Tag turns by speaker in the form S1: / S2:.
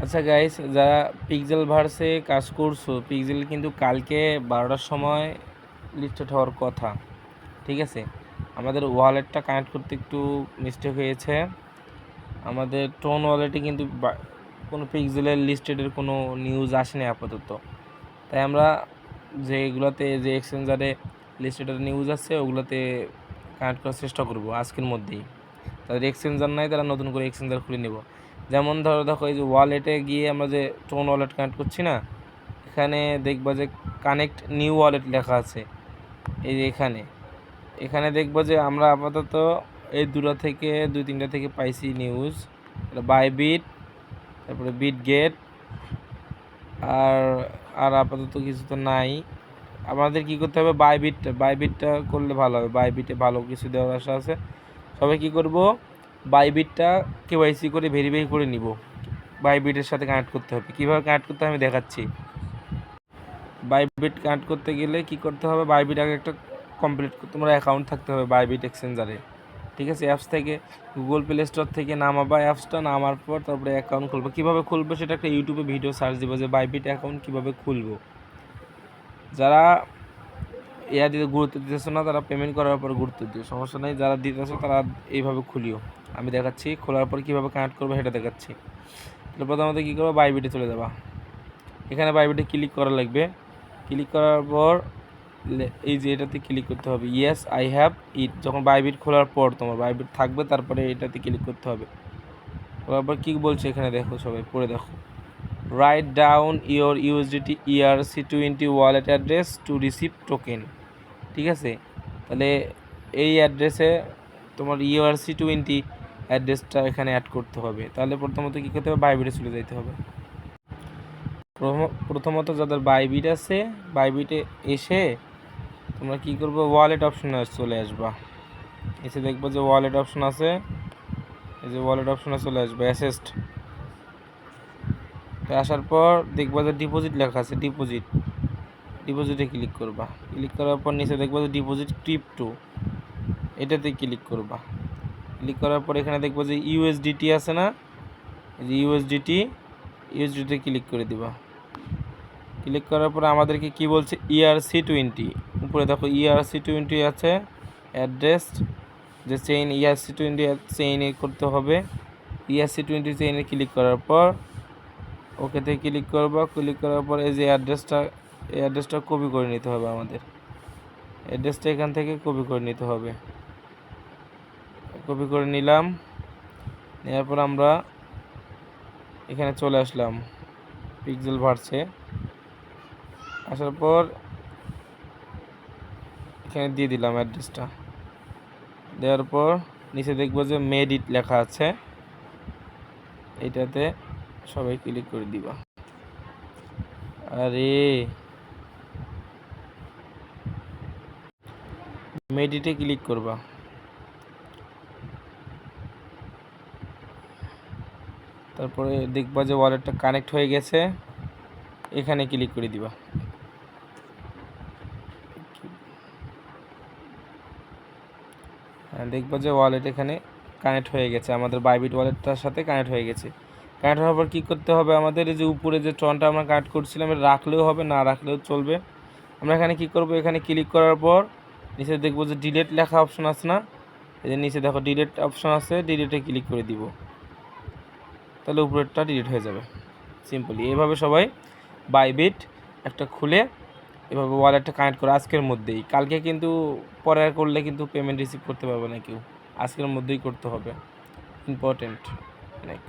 S1: আচ্ছা গাইস, যারা পিক্সেল ভার্সে কাজ করছো, পিক্সেল কিন্তু কালকে 12টার সময় লিস্টেড হওয়ার কথা। ঠিক আছে, আমাদের ওয়ালেটটা কানেক্ট করতে একটু মিস্টেক হয়েছে। আমাদের টোন ওয়ালেটে কিন্তু কোনো পিক্সেলের লিস্টেডের কোনো নিউজ আসেনি আপাতত। তাই আমরা যেগুলোতে যে এক্সচেঞ্জারে লিস্টেডের নিউজ আছে ওগুলোতে কানেক্ট করার চেষ্টা করব আজকের মধ্যেই। তাদের এক্সচেঞ্জার নাই, তারা নতুন করে এক্সচেঞ্জার খুলে নেব। যেমন দেখো এই যে ওয়ালেটে গিয়ে আমরা যে টোন ওয়ালেট কানেক্ট করছি না, এখানে দেখবা যে কানেক্ট নিউ ওয়ালেট লেখা আছে। এই যে এখানে দেখবো যে আমরা আপাতত এই দুই তিনটা থেকে পাইছি নিউজ। বাইবিট, তারপরে বিটগেট, আর আর আপাতত কিছু তো নাই। আমাদের কি করতে হবে, বাইবিটটা করলে ভালো হবে। বাইবিটে ভালো কিছু দেওয়ার আশা আছে। সবাই কি করব, বাইবিটটা কেওয়াইসি করে ভেরিফাই করে নিব। বাইবিটের সাথে কানেক্ট করতে হবে। কীভাবে কানেক্ট করতে হবে আমি দেখাচ্ছি। বাইবিট কানেক্ট করতে গেলে কি করতে হবে, বাইবিট আগে একটা কমপ্লিট তোমার অ্যাকাউন্ট থাকতে হবে বাইবিট এক্সচেঞ্জারে। ঠিক আছে, অ্যাপস থেকে গুগল প্লে স্টোর থেকে নামাবা, অ্যাপসটা নামার পর তারপরে অ্যাকাউন্ট খুলবো। কীভাবে খুলবো সেটা একটা ইউটিউবে ভিডিও সার্চ দিব যে বাইবিট অ্যাকাউন্ট কীভাবে খুলবো। যারা দিতে গুরুত্ব দিতেছো না, তারা পেমেন্ট করার পর গুরুত্ব দিও, সমস্যা নেই। যারা দিতেছো তারা এইভাবে খুলিও। আমি দেখাচ্ছি খোলার পর কীভাবে কানেক্ট করবো সেটা দেখাচ্ছি। তাহলে প্রথমত কী করবো, বাইবিটে চলে যাবা। এখানে বাইবিটে ক্লিক করা লাগবে। ক্লিক করার পর এই যে এটাতে ক্লিক করতে হবে, ইয়েস আই হ্যাভ ইট। যখন বাইবিট খোলার পর তোমার বাইবিট থাকবে, তারপরে এটাতে ক্লিক করতে হবে। খোলার পর কী বলছে এখানে দেখো, সবাই পড়ে দেখো। Write down your USDT ERC20 wallet address to receive token. ঠিক আছে, তাহলে এই অ্যাড্রেসে তোমার ERC20 অ্যাড্রেসটা এখানে অ্যাড করতে হবে। তাহলে প্রথমত কী করতে হবে, বাইবিটে চলে যেতে হবে। প্রথমত যাদের বাইবিট আছে, বাইবিটে এসে তোমরা কী করবো, ওয়ালেট অপশনে চলে আসবা। এসে দেখবো যে ওয়ালেট অপশন আছে, এই যে ওয়ালেট অপশনে চলে আসবে অ্যাসেস্ট। আসার পর দেখবো যে ডিপোজিট লেখা আছে, ডিপোজিটে ক্লিক করবা। ক্লিক করার পর নিচে দেখবো যে ডিপোজিট ক্রিপ্টো, এটাতে ক্লিক করবা। ক্লিক করার পর এখানে দেখবো যে ইউএসডিটি আছে না, এই যে ইউএসডিতে ক্লিক করে দিবা। ক্লিক করার পর আমাদেরকে কি বলছে, ERC20 উপরে দেখো ERC20 আছে অ্যাড্রেস, যে চেইন ERC20 চেইনে করতে হবে। ERC20 চেইনে ক্লিক করার পর ওকেতে ক্লিক করবা। ক্লিক করার পর এই যে অ্যাড্রেসটা কপি করে নিতে হবে। আমাদের অ্যাড্রেসটা এখান থেকে কপি করে নিতে হবে। কপি করে নিলাম। নেওয়ার পর আমরা এখানে চলে আসলাম পিক্সেল ভার্সে। আসার পর এখানে দিয়ে দিলাম অ্যাড্রেসটা। দেওয়ার পর নিচে দেখবো যে মেড ইট লেখা আছে, এটাতে সবাই ক্লিক করে দিবা। আরে মেড ইটে ক্লিক করবা। তারপরে দেখবা যে ওয়ালেটটা কানেক্ট হয়ে গেছে, এখানে ক্লিক করে দিবা। দেখবা যে ওয়ালেট এখানে কানেক্ট হয়ে গেছে, আমাদের বাইবিট ওয়ালেটটার সাথে কানেক্ট হয়ে গেছে। কানেক্ট হওয়ার পর কী করতে হবে, আমাদের এই যে উপরে যে টনটা আমরা কানেক্ট করছিলাম, এটা রাখলেও হবে, না রাখলেও চলবে। আমরা এখানে কী করব, এখানে ক্লিক করার পর নিচে দেখবো যে ডিলিট লেখা অপশন আছে না, এই যে নিচে দেখো ডিলিট অপশন আছে, ডিলিটে ক্লিক করে দিব। তাহলে উপরেরটা ডিলিট হয়ে যাবে। সিম্পলি এভাবে সবাই বাইবিট একটা খুলে এভাবে ওয়ালেটটা কানেক্ট করে আজকের মধ্যেই। কালকে কিন্তু পরে করলে কিন্তু পেমেন্ট রিসিভ করতে পারবে না কেউ, আজকের মধ্যেই করতে হবে। ইম্পর্টেন্ট অনেক।